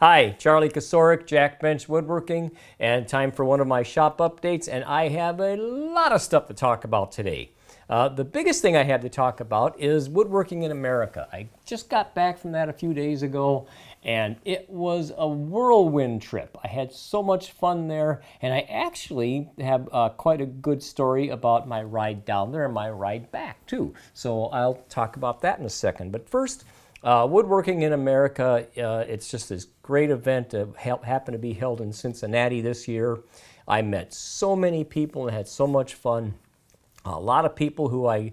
Hi, Charlie Kasorik, Bench Woodworking, and time for one of my shop updates, and I have a lot of stuff to talk about today. The biggest thing I had to talk about is woodworking in America. I just got back from that a few days ago, and it was a whirlwind trip. I had so much fun there, and I actually have quite a good story about my ride down there and my ride back, too. So I'll talk about that in a second. But first, Woodworking in America, it's just this great event that happened to be held in Cincinnati this year. I met so many people and had so much fun. A lot of people who I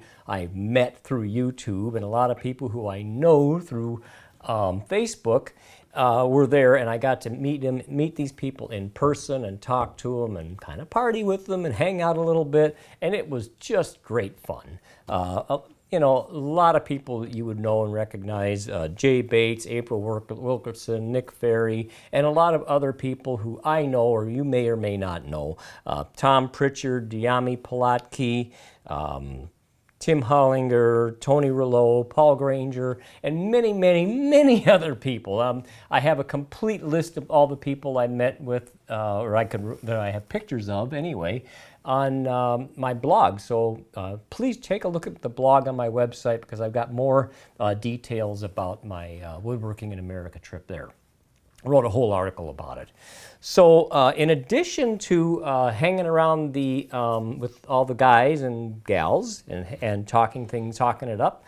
met through YouTube and a lot of people who I know through Facebook were there, and I got to meet these people in person and talk to them and kind of party with them and hang out a little bit, and it was just great fun. You know, a lot of people that you would know and recognize, Jay Bates, April Wilkerson, Nick Ferry, and a lot of other people who I know or you may or may not know. Tom Pritchard, Diami Palatki, Tim Hollinger, Tony Rouleau, Paul Granger, and many, many, many other people. I have a complete list of all the people I met with, that I have pictures of anyway, on my blog. So please take a look at the blog on my website because I've got more details about my Woodworking in America trip there. I wrote a whole article about it. So in addition to hanging around with all the guys and gals and talking it up,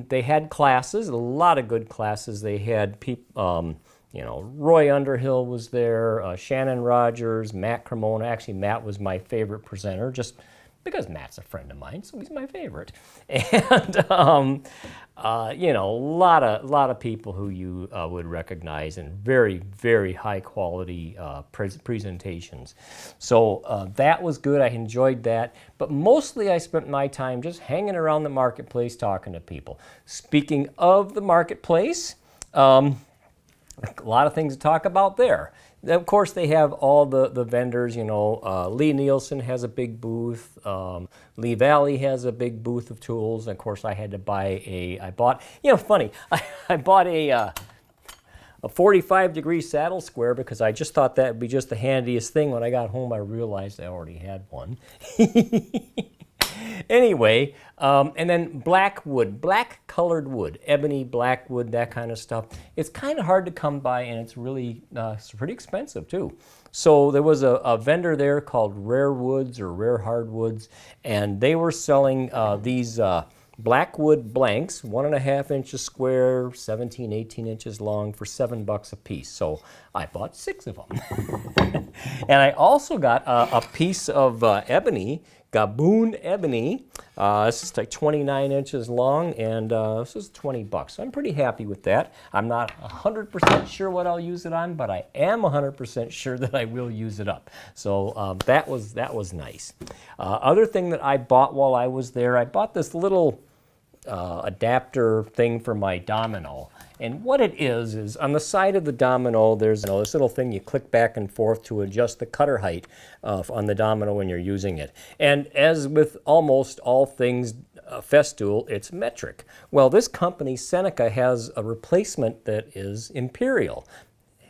they had classes, a lot of good classes. They had people, Roy Underhill was there, Shannon Rogers, Matt Cremona. Actually, Matt was my favorite presenter, just because Matt's a friend of mine, so he's my favorite. And a lot of people who you would recognize, and very, very high quality presentations. So that was good. I enjoyed that. But mostly I spent my time just hanging around the marketplace talking to people. Speaking of the marketplace, a lot of things to talk about there. Of course, they have all the vendors, Lee Nielsen has a big booth, Lee Valley has a big booth of tools, and of course I had to I bought a 45-degree saddle square because I just thought that would be just the handiest thing. When I got home, I realized I already had one. Anyway, and then black colored wood, ebony, black wood, that kind of stuff. It's kind of hard to come by, and it's really it's pretty expensive too. So there was a vendor there called Rare Woods or Rare Hardwoods, and they were selling these black wood blanks, 1.5 inches square, 17, 18 inches long, for $7 a piece. So I bought 6 of them. And I also got a piece of ebony, Gaboon ebony. This is like 29 inches long, and this is $20. I'm pretty happy with that. I'm not 100% sure what I'll use it on, but I am 100% sure that I will use it up. So that was nice. Other thing that I bought while I was there, I bought this little adapter thing for my domino. And what it is on the side of the domino, there's this little thing you click back and forth to adjust the cutter height on the domino when you're using it. And as with almost all things Festool, it's metric. Well, this company, Seneca, has a replacement that is imperial.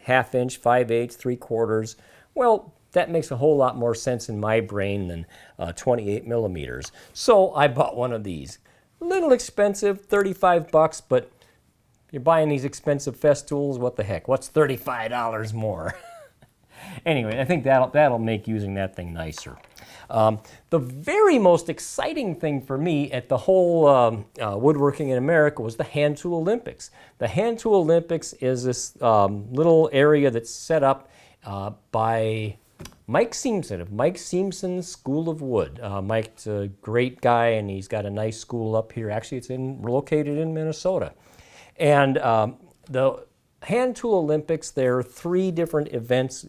1/2 inch, 5/8, 3/4. Well, that makes a whole lot more sense in my brain than 28 millimeters. So I bought one of these. A little expensive, $35, but you're buying these expensive Festools, what the heck? What's $35 more? Anyway, I think that'll make using that thing nicer. The very most exciting thing for me at the whole Woodworking in America was the Hand Tool Olympics. The Hand Tool Olympics is this little area that's set up by Mike Seamson of Mike Seamson's School of Wood. Mike's a great guy, and he's got a nice school up here. Actually, it's located in Minnesota. And the Hand Tool Olympics, there are 3 different events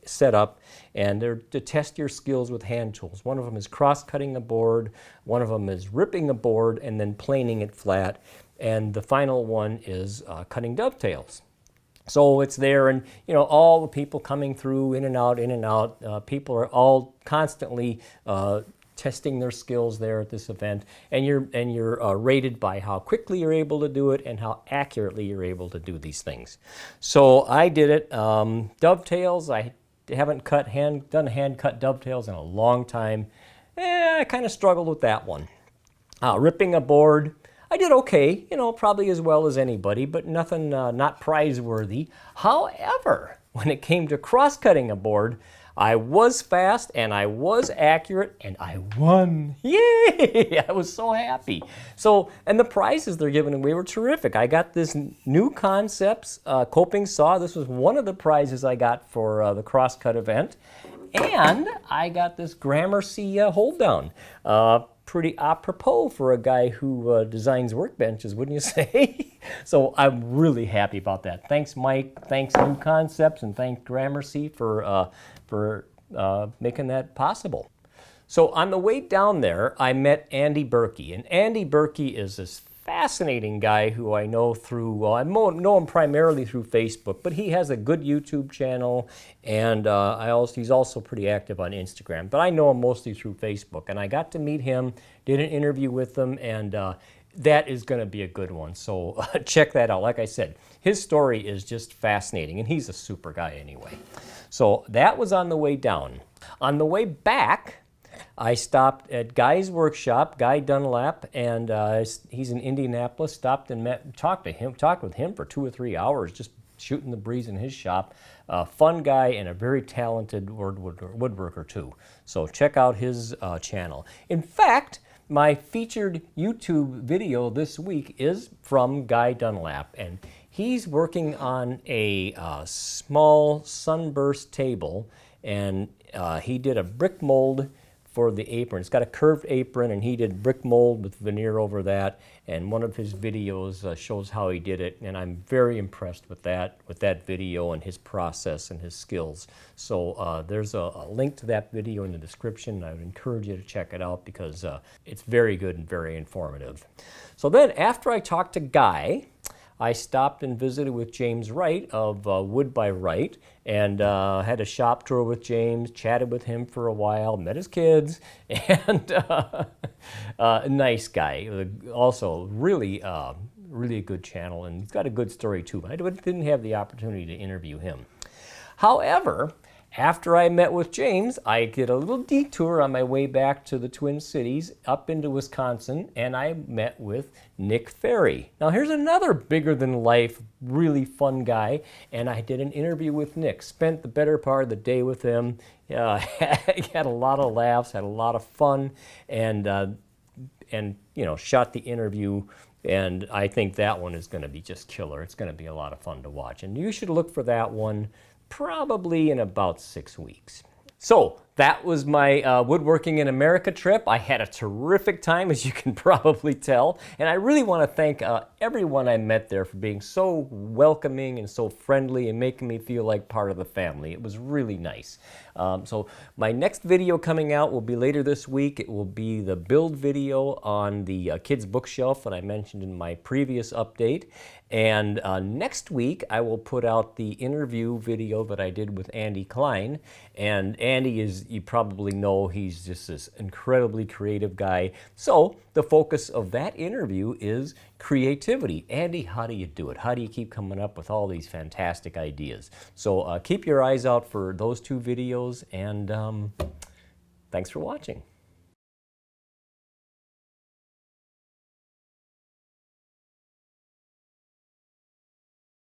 set up, and they're to test your skills with hand tools. One of them is cross-cutting a board, one of them is ripping a board and then planing it flat, and the final one is cutting dovetails. So it's there, and all the people coming through, in and out. People are all constantly testing their skills there at this event, and you're rated by how quickly you're able to do it and how accurately you're able to do these things. So I did it. Dovetails, I haven't done hand cut dovetails in a long time. I kind of struggled with that one. Ripping a board, I did okay, you know, probably as well as anybody, but nothing not prize-worthy. However, when it came to cross-cutting a board, I was fast and I was accurate and I won. Yay! I was so happy. So, and the prizes they're giving away were terrific. I got this new Concepts coping saw. This was one of the prizes I got for the cross-cut event. And I got this Gramercy hold down. Pretty apropos for a guy who designs workbenches, wouldn't you say? So I'm really happy about that. Thanks, Mike. Thanks, New Concepts, and thanks, Gramercy, for making that possible. So on the way down there, I met Andy Berkey. And Andy Berkey is this fascinating guy who I know through, well, I know him primarily through Facebook, but he has a good YouTube channel, and he's also pretty active on Instagram. But I know him mostly through Facebook, and I got to meet him, did an interview with him, and that is going to be a good one. So check that out. Like I said, his story is just fascinating, and he's a super guy anyway. So that was on the way down. On the way back, I stopped at Guy's workshop, Guy Dunlap, and he's in Indianapolis. Stopped and talked with him for 2 or 3 hours, just shooting the breeze in his shop. Fun guy and a very talented woodworker too. So check out his channel. In fact, my featured YouTube video this week is from Guy Dunlap, and he's working on a small sunburst table, and he did a brick mold for the apron. It's got a curved apron, and he did brick mold with veneer over that, and one of his videos shows how he did it, and I'm very impressed with that video and his process and his skills. So there's a link to that video in the description. I would encourage you to check it out because it's very good and very informative. So then after I talked to Guy, I stopped and visited with James Wright of Wood by Wright, and had a shop tour with James, chatted with him for a while, met his kids, and a nice guy. Also, really a good channel, and he's got a good story too. But I didn't have the opportunity to interview him. However, after I met with James, I did a little detour on my way back to the Twin Cities up into Wisconsin, and I met with Nick Ferry. Now here's another bigger-than-life, really fun guy, and I did an interview with Nick. Spent the better part of the day with him. Had a lot of laughs, had a lot of fun, and you know, shot the interview. And I think that one is going to be just killer. It's going to be a lot of fun to watch, and you should look for that one probably in about 6 weeks. So that was my Woodworking in America trip. I had a terrific time, as you can probably tell, and I really want to thank everyone I met there for being so welcoming and so friendly and making me feel like part of the family. It was really nice. So my next video coming out will be later this week. It will be the build video on the kids bookshelf that I mentioned in my previous update. And next week I will put out the interview video that I did with Andy Klein. And Andy is, you probably know, he's just this incredibly creative guy. So the focus of that interview is creativity. Andy, how do you do it? How do you keep coming up with all these fantastic ideas? So keep your eyes out for those two videos, and thanks for watching.